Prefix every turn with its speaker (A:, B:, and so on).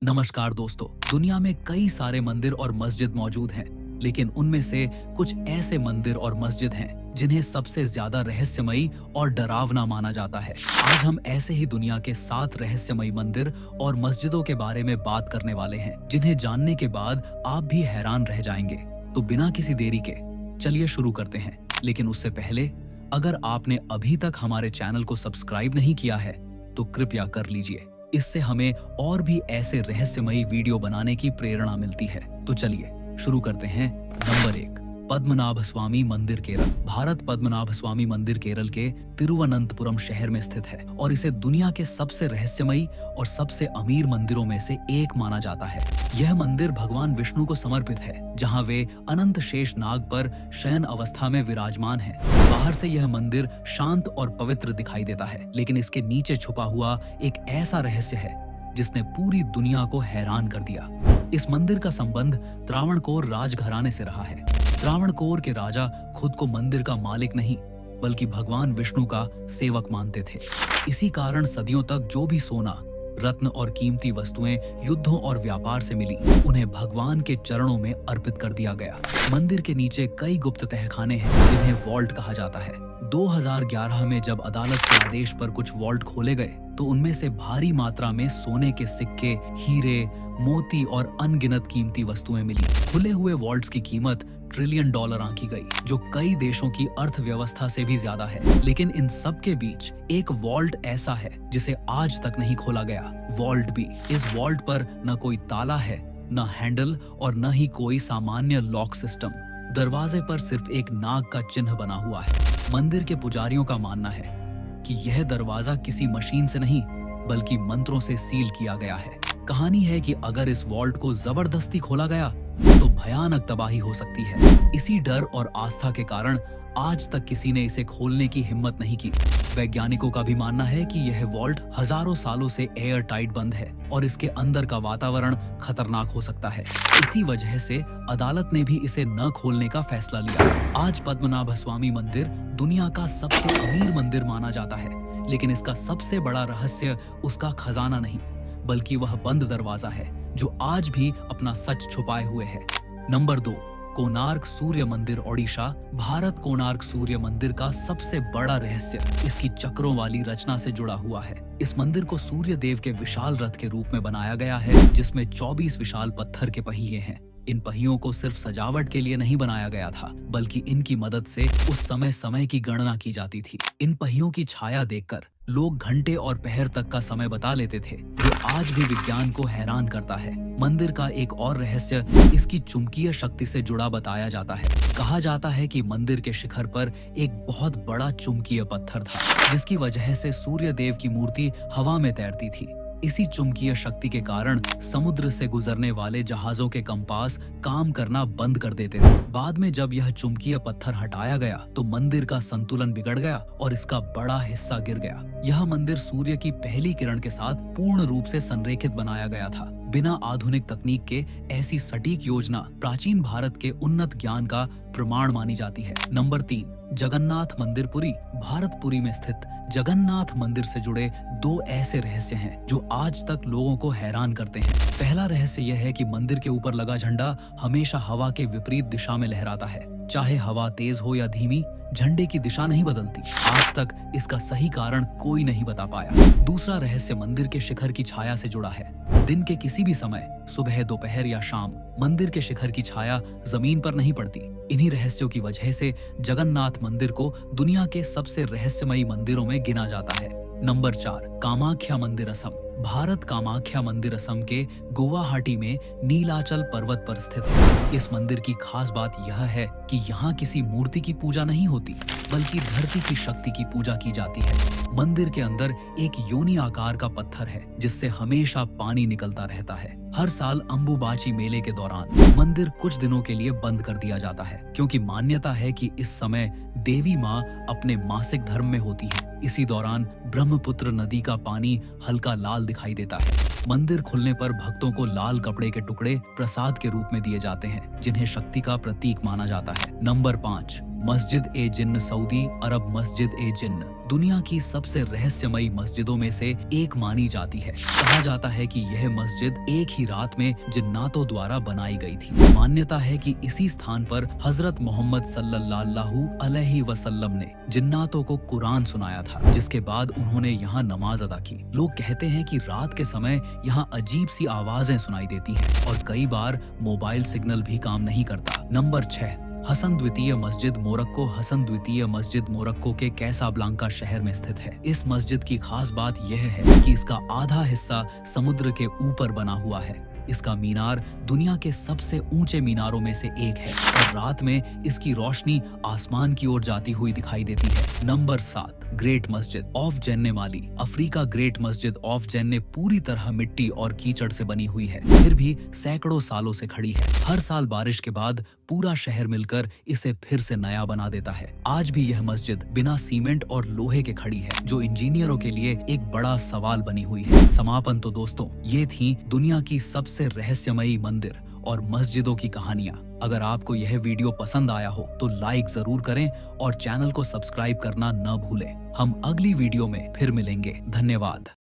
A: नमस्कार दोस्तों, दुनिया में कई सारे मंदिर और मस्जिद मौजूद हैं, लेकिन उनमें से कुछ ऐसे मंदिर और मस्जिद हैं जिन्हें सबसे ज्यादा रहस्यमयी और डरावना माना जाता है। आज हम ऐसे ही दुनिया के 7 रहस्यमयी मंदिर और मस्जिदों के बारे में बात करने वाले हैं, जिन्हें जानने के बाद आप भी हैरान रह जाएंगे। तो बिना किसी देरी के चलिए शुरू करते हैं। लेकिन उससे पहले अगर आपने अभी तक हमारे चैनल को सब्सक्राइब नहीं किया है तो कृपया कर लीजिए। इससे हमें और भी ऐसे रहस्यमयी वीडियो बनाने की प्रेरणा मिलती है। तो चलिए शुरू करते हैं। नंबर 1, पद्मनाभ स्वामी मंदिर केरल। भारत पद्मनाभ स्वामी मंदिर केरल के तिरुवनंतपुरम शहर में स्थित है और इसे दुनिया के सबसे रहस्यमयी और सबसे अमीर मंदिरों में से एक माना जाता है। यह मंदिर भगवान विष्णु को समर्पित है, जहां वे अनंत शेष नाग पर शयन अवस्था में विराजमान हैं। बाहर से यह मंदिर शांत और पवित्र दिखाई देता है, लेकिन इसके नीचे छुपा हुआ एक ऐसा रहस्य है जिसने पूरी दुनिया को हैरान कर दिया। इस मंदिर का संबंध त्रावणकोर राजघराने से रहा है। त्रावणकोर के राजा खुद को मंदिर का मालिक नहीं बल्कि भगवान विष्णु का सेवक मानते थे। इसी कारण सदियों तक जो भी सोना, रत्न और कीमती वस्तुएं युद्धों और व्यापार से मिली, उन्हें भगवान के चरणों में अर्पित कर दिया गया। मंदिर के नीचे कई गुप्त तहखाने हैं जिन्हें वॉल्ट कहा जाता है। 2011 में जब अदालत के आदेश पर कुछ वॉल्ट खोले गए तो उनमें से भारी मात्रा में सोने के सिक्के, हीरे, मोती और अनगिनत कीमती वस्तुएं मिली। खुले हुए वॉल्ट्स की कीमत $1 ट्रिलियन आंकी गई, जो कई देशों की अर्थव्यवस्था से भी ज्यादा है। लेकिन इन सब के बीच एक वॉल्ट ऐसा है जिसे आज तक नहीं खोला गया, वॉल्ट बी। इस वॉल्ट पर न कोई ताला है, न हैंडल और न ही कोई सामान्य लॉक सिस्टम। दरवाजे पर सिर्फ एक नाग का चिन्ह बना हुआ है। मंदिर के पुजारियों का मानना है कि यह दरवाजा किसी मशीन से नहीं बल्कि मंत्रों से सील किया गया है। कहानी है कि अगर इस वॉल्ट को जबरदस्ती खोला गया तो भयानक तबाही हो सकती है। इसी डर और आस्था के कारण आज तक किसी ने इसे खोलने की हिम्मत नहीं की। वैज्ञानिकों का भी मानना है कि यह वॉल्ट हजारों सालों से एयर टाइट बंद है और इसके अंदर का वातावरण खतरनाक हो सकता है। इसी वजह से अदालत ने भी इसे न खोलने का फैसला लिया। आज पद्मनाभ स्वामी मंदिर दुनिया का सबसे अमीर मंदिर माना जाता है, लेकिन इसका सबसे बड़ा रहस्य उसका खजाना नहीं बल्कि वह बंद दरवाजा है जो आज भी अपना सच छुपाए हुए है। नंबर 2, कोणार्क सूर्य मंदिर ओडिशा। भारत कोणार्क सूर्य मंदिर का सबसे बड़ा रहस्य इसकी चक्रों वाली रचना से जुड़ा हुआ है। इस मंदिर को सूर्य देव के विशाल रथ के रूप में बनाया गया है, जिसमें 24 विशाल पत्थर के पहिए हैं। इन पहियों को सिर्फ सजावट के लिए नहीं बनाया गया था, बल्कि इनकी मदद से उस समय की गणना की जाती थी। इन पहियों की छाया देखकर लोग घंटे और पहर तक का समय बता लेते थे, जो आज भी विज्ञान को हैरान करता है। मंदिर का एक और रहस्य इसकी चुंबकीय शक्ति से जुड़ा बताया जाता है। कहा जाता है कि मंदिर के शिखर पर एक बहुत बड़ा चुंबकीय पत्थर था, जिसकी वजह से सूर्य देव की मूर्ति हवा में तैरती थी। इसी चुंबकीय शक्ति के कारण समुद्र से गुजरने वाले जहाजों के कंपास काम करना बंद कर देते थे। बाद में जब यह चुंबकीय पत्थर हटाया गया तो मंदिर का संतुलन बिगड़ गया और इसका बड़ा हिस्सा गिर गया। यह मंदिर सूर्य की पहली किरण के साथ पूर्ण रूप से संरेखित बनाया गया था। बिना आधुनिक तकनीक के ऐसी सटीक योजना प्राचीन भारत के उन्नत ज्ञान का प्रमाण मानी जाती है। नंबर 3, जगन्नाथ मंदिर पुरी। भारत पुरी में स्थित जगन्नाथ मंदिर से जुड़े 2 ऐसे रहस्य हैं जो आज तक लोगों को हैरान करते हैं। पहला रहस्य यह है कि मंदिर के ऊपर लगा झंडा हमेशा हवा के विपरीत दिशा में लहराता है। चाहे हवा तेज हो या धीमी, झंडे की दिशा नहीं बदलती। आज तक इसका सही कारण कोई नहीं बता पाया। दूसरा रहस्य मंदिर के शिखर की छाया से जुड़ा है। दिन के किसी भी समय, सुबह, दोपहर या शाम, मंदिर के शिखर की छाया जमीन पर नहीं पड़ती। इन्हीं रहस्यों की वजह से जगन्नाथ मंदिर को दुनिया के सबसे रहस्यमयी मंदिरों में गिना जाता है। नंबर 4, कामाख्या मंदिर असम। भारत कामाख्या मंदिर असम के गुवाहाटी में नीलाचल पर्वत पर स्थित है। इस मंदिर की खास बात यह है कि यहाँ किसी मूर्ति की पूजा नहीं होती, बल्कि धरती की शक्ति की पूजा की जाती है। मंदिर के अंदर एक योनि आकार का पत्थर है, जिससे हमेशा पानी निकलता रहता है। हर साल अंबुबाची मेले के दौरान मंदिर कुछ दिनों के लिए बंद कर दिया जाता है, क्योंकि मान्यता है कि इस समय देवी माँ अपने मासिक धर्म में होती है। इसी दौरान ब्रह्मपुत्र नदी का पानी हल्का लाल दिखाई देता है। मंदिर खुलने पर भक्तों को लाल कपड़े के टुकड़े प्रसाद के रूप में दिए जाते हैं, जिन्हें शक्ति का प्रतीक माना जाता है। नंबर 5, मस्जिद ए जिन्न सऊदी अरब मस्जिद ए जिन्न दुनिया की सबसे रहस्यमयी मस्जिदों में से एक मानी जाती है। कहा जाता है कि यह मस्जिद एक ही रात में जिन्नातों द्वारा बनाई गई थी। मान्यता है कि इसी स्थान पर हजरत मोहम्मद सल्लल्लाहु अलैहि वसल्लम ने जिन्नातों को कुरान सुनाया था, जिसके बाद उन्होंने यहाँ नमाज अदा की। लोग कहते हैं कि रात के समय यहाँ अजीब सी आवाजें सुनाई देती हैं और कई बार मोबाइल सिग्नल भी काम नहीं करता। नंबर 6, हसन द्वितीय मस्जिद मोरक्को। हसन द्वितीय मस्जिद मोरक्को के कैसाब्लांका शहर में स्थित है। इस मस्जिद की खास बात यह है कि इसका आधा हिस्सा समुद्र के ऊपर बना हुआ है। इसका मीनार दुनिया के सबसे ऊंचे मीनारों में से एक है और रात में इसकी रोशनी आसमान की ओर जाती हुई दिखाई देती है। नंबर 7, ग्रेट मस्जिद ऑफ जेन्ने माली। अफ्रीका ग्रेट मस्जिद ऑफ जेन्ने पूरी तरह मिट्टी और कीचड़ से बनी हुई है, फिर भी सैकड़ों सालों से खड़ी है। हर साल बारिश के बाद पूरा शहर मिलकर इसे फिर से नया बना देता है। आज भी यह मस्जिद बिना सीमेंट और लोहे के खड़ी है, जो इंजीनियरों के लिए एक बड़ा सवाल बनी हुई है। समापन तो दोस्तों, ये थी दुनिया की सबसे रहस्यमयी मंदिर और मस्जिदों की कहानियां। अगर आपको यह वीडियो पसंद आया हो तो लाइक जरूर करें और चैनल को सब्सक्राइब करना न भूलें। हम अगली वीडियो में फिर मिलेंगे। धन्यवाद।